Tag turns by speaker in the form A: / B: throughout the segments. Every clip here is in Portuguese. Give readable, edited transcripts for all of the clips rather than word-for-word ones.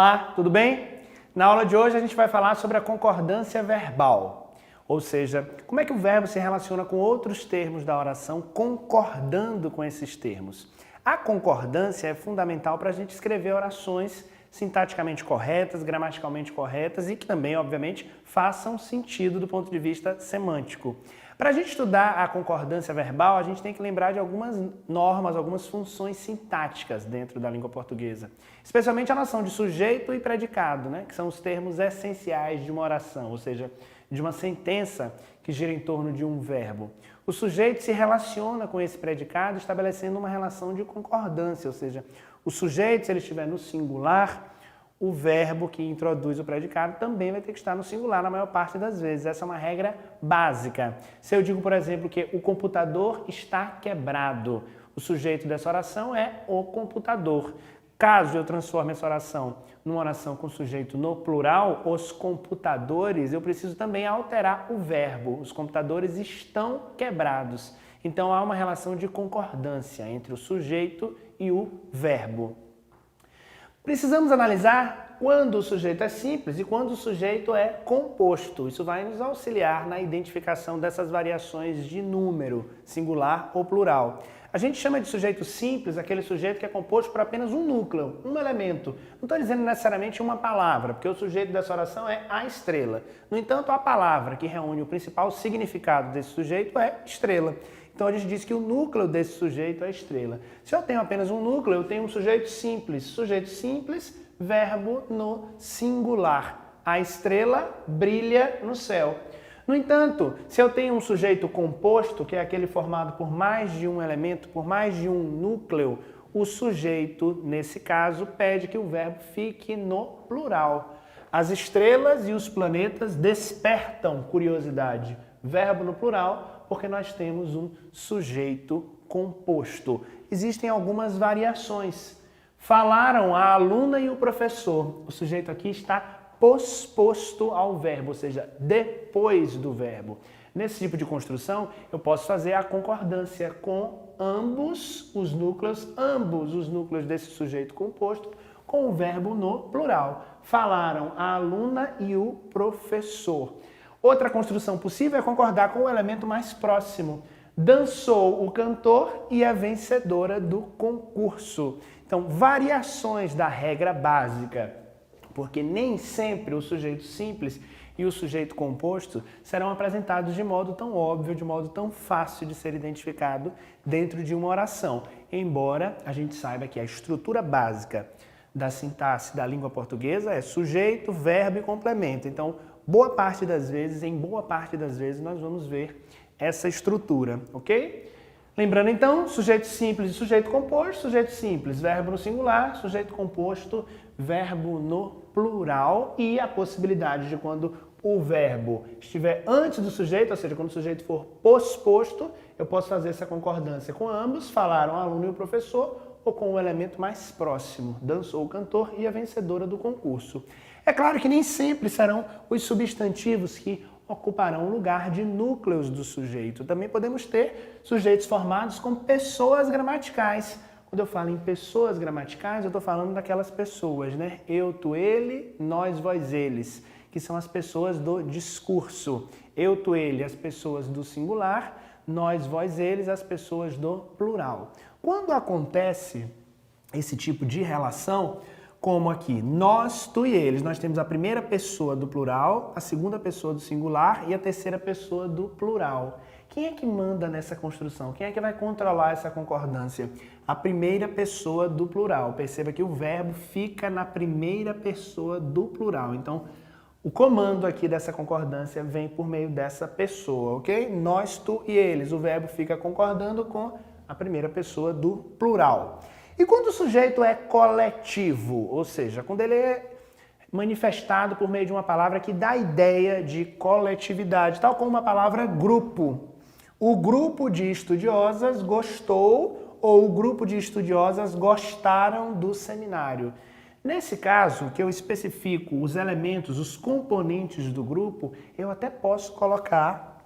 A: Olá, tudo bem? Na aula de hoje a gente vai falar sobre a concordância verbal, ou seja, como é que o verbo se relaciona com outros termos da oração, concordando com esses termos. A concordância é fundamental para a gente escrever orações sintaticamente corretas, gramaticalmente corretas e que também, obviamente, façam sentido do ponto de vista semântico. Para a gente estudar a concordância verbal, a gente tem que lembrar de algumas normas, algumas funções sintáticas dentro da língua portuguesa. Especialmente a noção de sujeito e predicado, né? Que são os termos essenciais de uma oração, ou seja, de uma sentença que gira em torno de um verbo. O sujeito se relaciona com esse predicado estabelecendo uma relação de concordância, ou seja, o sujeito, se ele estiver no singular, o verbo que introduz o predicado também vai ter que estar no singular na maior parte das vezes. Essa é uma regra básica. Se eu digo, por exemplo, que o computador está quebrado, o sujeito dessa oração é o computador. Caso eu transforme essa oração numa oração com sujeito no plural, os computadores, eu preciso também alterar o verbo. Os computadores estão quebrados. Então há uma relação de concordância entre o sujeito e o verbo. Precisamos analisar quando o sujeito é simples e quando o sujeito é composto. Isso vai nos auxiliar na identificação dessas variações de número, singular ou plural. A gente chama de sujeito simples aquele sujeito que é composto por apenas um núcleo, um elemento. Não estou dizendo necessariamente uma palavra, porque o sujeito dessa oração é a estrela. No entanto, a palavra que reúne o principal significado desse sujeito é estrela. Então a gente diz que o núcleo desse sujeito é a estrela. Se eu tenho apenas um núcleo, eu tenho um sujeito simples. Sujeito simples, verbo no singular. A estrela brilha no céu. No entanto, se eu tenho um sujeito composto, que é aquele formado por mais de um elemento, por mais de um núcleo, o sujeito, nesse caso, pede que o verbo fique no plural. As estrelas e os planetas despertam curiosidade. Verbo no plural, porque nós temos um sujeito composto. Existem algumas variações. Falaram a aluna e o professor. O sujeito aqui está posposto ao verbo, ou seja, depois do verbo. Nesse tipo de construção, eu posso fazer a concordância com ambos os núcleos desse sujeito composto, com o verbo no plural. Falaram a aluna e o professor. Outra construção possível é concordar com o elemento mais próximo. Dançou o cantor e a vencedora do concurso. Então, variações da regra básica, porque nem sempre o sujeito simples e o sujeito composto serão apresentados de modo tão óbvio, de modo tão fácil de ser identificado dentro de uma oração. Embora a gente saiba que a estrutura básica da sintaxe da língua portuguesa é sujeito, verbo e complemento. Então, em boa parte das vezes, nós vamos ver essa estrutura, ok? Lembrando então, sujeito simples e sujeito composto, sujeito simples, verbo no singular, sujeito composto, verbo no plural e a possibilidade de quando o verbo estiver antes do sujeito, ou seja, quando o sujeito for posposto, eu posso fazer essa concordância com ambos, falaram o aluno e o professor, ou com o elemento mais próximo, dançou o cantor e a vencedora do concurso. É claro que nem sempre serão os substantivos que ocuparão o lugar de núcleos do sujeito. Também podemos ter sujeitos formados com pessoas gramaticais. Quando eu falo em pessoas gramaticais, eu estou falando daquelas pessoas, né? Eu, tu, ele, nós, vós, eles, que são as pessoas do discurso. Eu, tu, ele, as pessoas do singular, nós, vós, eles, as pessoas do plural. Quando acontece esse tipo de relação, como aqui, nós, tu e eles, nós temos a primeira pessoa do plural, a segunda pessoa do singular e a terceira pessoa do plural. Quem é que manda nessa construção? Quem é que vai controlar essa concordância? A primeira pessoa do plural. Perceba que o verbo fica na primeira pessoa do plural. Então, o comando aqui dessa concordância vem por meio dessa pessoa, ok? Nós, tu e eles. O verbo fica concordando com a primeira pessoa do plural. E quando o sujeito é coletivo, ou seja, quando ele é manifestado por meio de uma palavra que dá ideia de coletividade, tal como a palavra grupo. O grupo de estudiosas gostou ou o grupo de estudiosas gostaram do seminário. Nesse caso, que eu especifico os elementos, os componentes do grupo, eu até posso colocar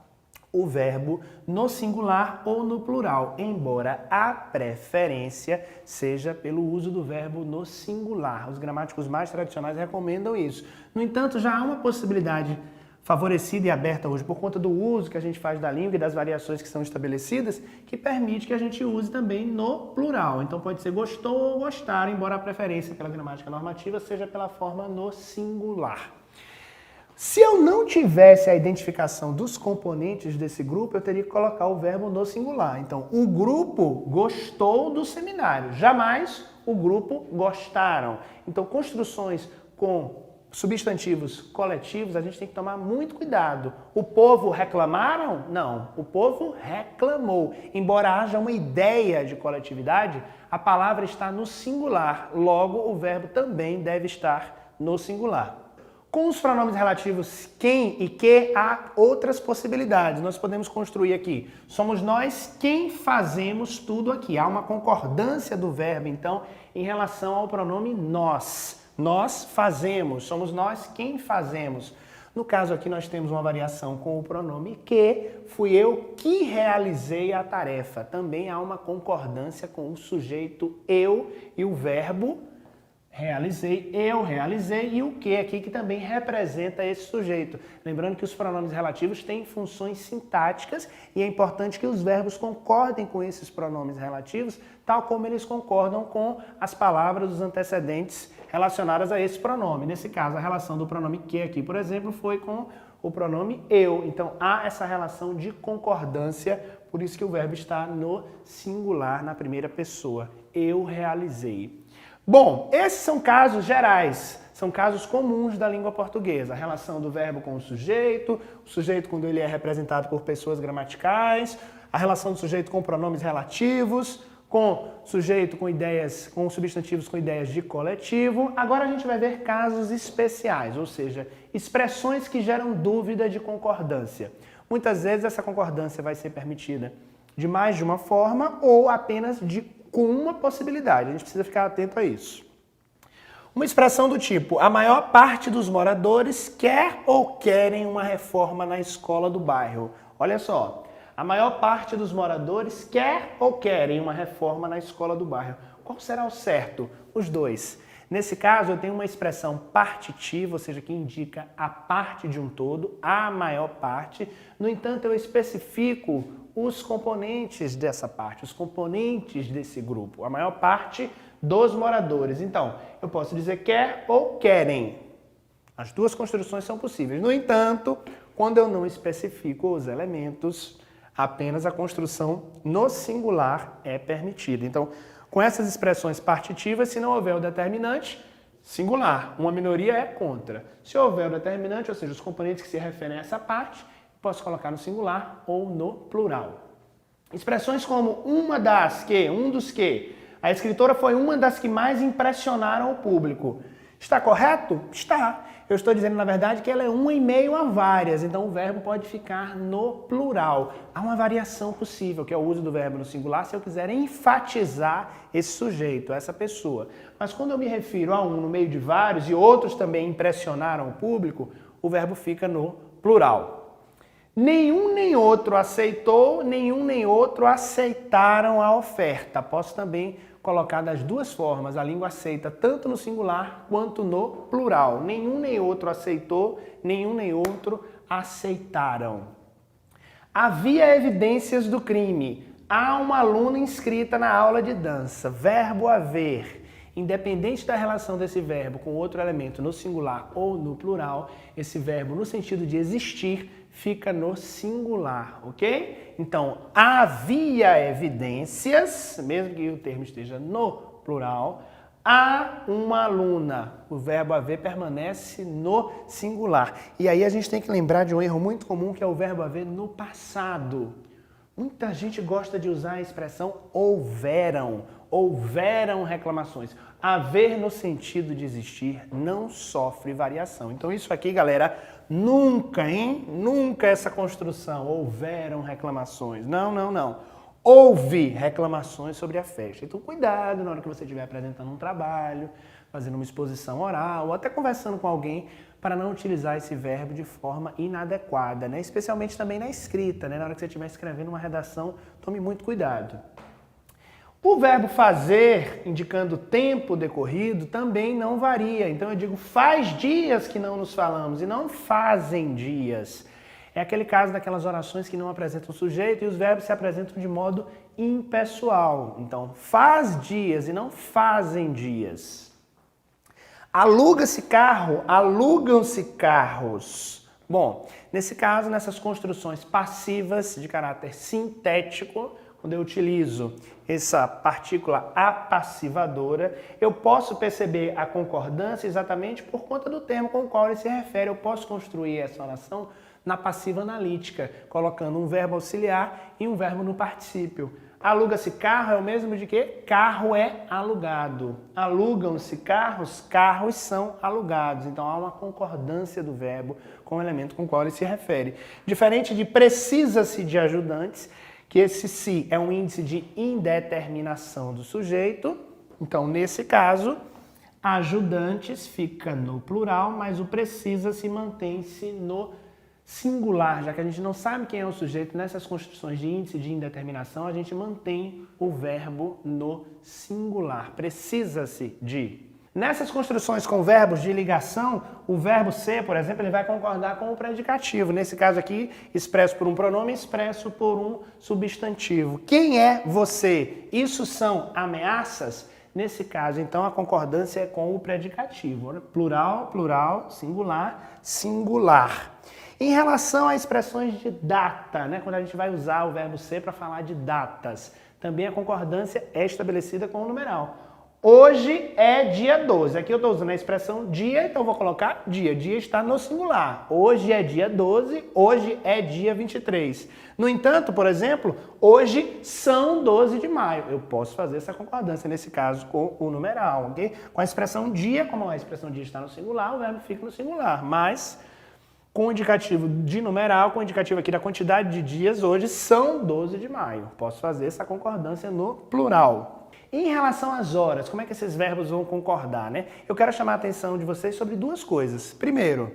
A: o verbo no singular ou no plural, embora a preferência seja pelo uso do verbo no singular. Os gramáticos mais tradicionais recomendam isso. No entanto, já há uma possibilidade favorecida e aberta hoje por conta do uso que a gente faz da língua e das variações que são estabelecidas, que permite que a gente use também no plural. Então pode ser gostou ou gostaram, embora a preferência pela gramática normativa seja pela forma no singular. Se eu não tivesse a identificação dos componentes desse grupo, eu teria que colocar o verbo no singular. Então, o grupo gostou do seminário, jamais o grupo gostaram. Então, construções com substantivos coletivos, a gente tem que tomar muito cuidado. O povo reclamaram? Não, o povo reclamou. Embora haja uma ideia de coletividade, a palavra está no singular, logo o verbo também deve estar no singular. Com os pronomes relativos quem e que, há outras possibilidades. Nós podemos construir aqui. Somos nós quem fazemos tudo aqui. Há uma concordância do verbo, então, em relação ao pronome nós. Nós fazemos. Somos nós quem fazemos. No caso aqui, nós temos uma variação com o pronome que. Fui eu que realizei a tarefa. Também há uma concordância com o sujeito eu e o verbo realizei, eu realizei, e o que aqui que também representa esse sujeito. Lembrando que os pronomes relativos têm funções sintáticas e é importante que os verbos concordem com esses pronomes relativos, tal como eles concordam com as palavras dos antecedentes relacionadas a esse pronome. Nesse caso, a relação do pronome que aqui, por exemplo, foi com o pronome eu. Então, há essa relação de concordância, por isso que o verbo está no singular, na primeira pessoa. Eu realizei. Bom, esses são casos gerais, são casos comuns da língua portuguesa. A relação do verbo com o sujeito quando ele é representado por pessoas gramaticais, a relação do sujeito com pronomes relativos, com sujeito com ideias, com substantivos com ideias de coletivo. Agora a gente vai ver casos especiais, ou seja, expressões que geram dúvida de concordância. Muitas vezes essa concordância vai ser permitida de mais de uma forma ou apenas com uma possibilidade. A gente precisa ficar atento a isso. Uma expressão do tipo: a maior parte dos moradores quer ou querem uma reforma na escola do bairro. Olha só, a maior parte dos moradores quer ou querem uma reforma na escola do bairro. Qual será o certo? Os dois. Nesse caso, eu tenho uma expressão partitiva, ou seja, que indica a parte de um todo, a maior parte. No entanto, eu especifico os componentes dessa parte, os componentes desse grupo, a maior parte dos moradores. Então, eu posso dizer quer ou querem. As duas construções são possíveis. No entanto, quando eu não especifico os elementos, apenas a construção no singular é permitida. Então, com essas expressões partitivas, se não houver o determinante, singular. Uma minoria é contra. Se houver o determinante, ou seja, os componentes que se referem a essa parte, posso colocar no singular ou no plural. Expressões como uma das que, um dos que. A escritora foi uma das que mais impressionaram o público. Está correto? Está. Eu estou dizendo, na verdade, que ela é uma em meio a várias, então o verbo pode ficar no plural. Há uma variação possível, que é o uso do verbo no singular, se eu quiser enfatizar esse sujeito, essa pessoa. Mas quando eu me refiro a um no meio de vários e outros também impressionaram o público, o verbo fica no plural. Nenhum nem outro aceitou, nenhum nem outro aceitaram a oferta. Posso também colocar das duas formas. A língua aceita tanto no singular quanto no plural. Nenhum nem outro aceitou, nenhum nem outro aceitaram. Havia evidências do crime. Há uma aluna inscrita na aula de dança. Verbo haver. Independente da relação desse verbo com outro elemento no singular ou no plural, esse verbo no sentido de existir fica no singular, ok? Então, havia evidências, mesmo que o termo esteja no plural, há uma aluna. O verbo haver permanece no singular. E aí a gente tem que lembrar de um erro muito comum, que é o verbo haver no passado. Muita gente gosta de usar a expressão houveram reclamações. Haver no sentido de existir não sofre variação. Então isso aqui, galera, nunca essa construção, houveram reclamações. Não. Houve reclamações sobre a festa. Então cuidado na hora que você estiver apresentando um trabalho, fazendo uma exposição oral, ou até conversando com alguém, para não utilizar esse verbo de forma inadequada, né? Especialmente também na escrita, né? Na hora que você estiver escrevendo uma redação, tome muito cuidado. O verbo fazer, indicando tempo decorrido, também não varia. Então eu digo faz dias que não nos falamos e não fazem dias. É aquele caso daquelas orações que não apresentam sujeito e os verbos se apresentam de modo impessoal. Então faz dias e não fazem dias. Aluga-se carro, alugam-se carros. Bom, nesse caso, nessas construções passivas de caráter sintético, quando eu utilizo essa partícula apassivadora, eu posso perceber a concordância exatamente por conta do termo com o qual ele se refere. Eu posso construir essa oração na passiva analítica, colocando um verbo auxiliar e um verbo no particípio. Aluga-se carro é o mesmo de que carro é alugado. Alugam-se carros, carros são alugados. Então há uma concordância do verbo com o elemento com o qual ele se refere. Diferente de precisa-se de ajudantes, que esse se é um índice de indeterminação do sujeito. Então, nesse caso, ajudantes fica no plural, mas o precisa-se mantém-se no singular, já que a gente não sabe quem é o sujeito. Nessas construções de índice de indeterminação, a gente mantém o verbo no singular. Precisa-se de. Nessas construções com verbos de ligação, o verbo ser, por exemplo, ele vai concordar com o predicativo. Nesse caso aqui, expresso por um pronome, expresso por um substantivo. Quem é você? Isso são ameaças? Nesse caso, então, a concordância é com o predicativo. Plural, plural, singular, singular. Em relação a expressões de data, né, quando a gente vai usar o verbo ser para falar de datas, também a concordância é estabelecida com o numeral. Hoje é dia 12. Aqui eu estou usando a expressão dia, então eu vou colocar dia. Dia está no singular. Hoje é dia 12, hoje é dia 23. No entanto, por exemplo, hoje são 12 de maio. Eu posso fazer essa concordância, nesse caso, com o numeral, ok? Com a expressão dia, como a expressão dia está no singular, o verbo fica no singular. Mas com o indicativo de numeral, com o indicativo aqui da quantidade de dias, hoje são 12 de maio. Posso fazer essa concordância no plural. Em relação às horas, como é que esses verbos vão concordar, né? Eu quero chamar a atenção de vocês sobre duas coisas. Primeiro,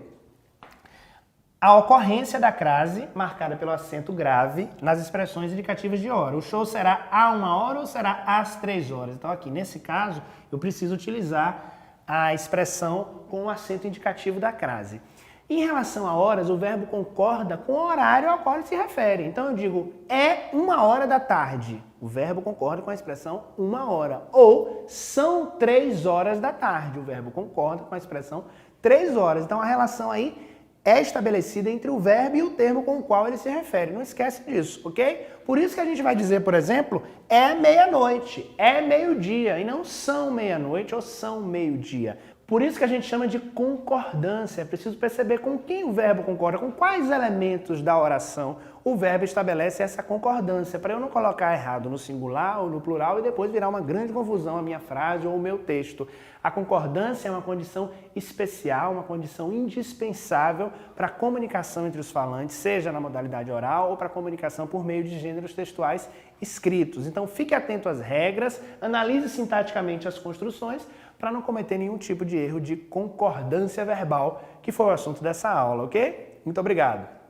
A: a ocorrência da crase, marcada pelo acento grave, nas expressões indicativas de hora. O show será a 1h ou será às 3h? Então aqui, nesse caso, eu preciso utilizar a expressão com o acento indicativo da crase. Em relação a horas, o verbo concorda com o horário ao qual ele se refere. Então eu digo, é 1h da tarde. O verbo concorda com a expressão 1h. Ou são 3h da tarde. O verbo concorda com a expressão 3h. Então a relação aí é estabelecida entre o verbo e o termo com o qual ele se refere. Não esquece disso, ok? Por isso que a gente vai dizer, por exemplo, é meia-noite, é meio-dia, e não são meia-noite ou são meio-dia. Por isso que a gente chama de concordância. É preciso perceber com quem o verbo concorda, com quais elementos da oração o verbo estabelece essa concordância, para eu não colocar errado no singular ou no plural e depois virar uma grande confusão a minha frase ou o meu texto. A concordância é uma condição especial, uma condição indispensável para a comunicação entre os falantes, seja na modalidade oral ou para a comunicação por meio de gêneros textuais escritos. Então fique atento às regras, analise sintaticamente as construções, para não cometer nenhum tipo de erro de concordância verbal, que foi o assunto dessa aula, ok? Muito obrigado!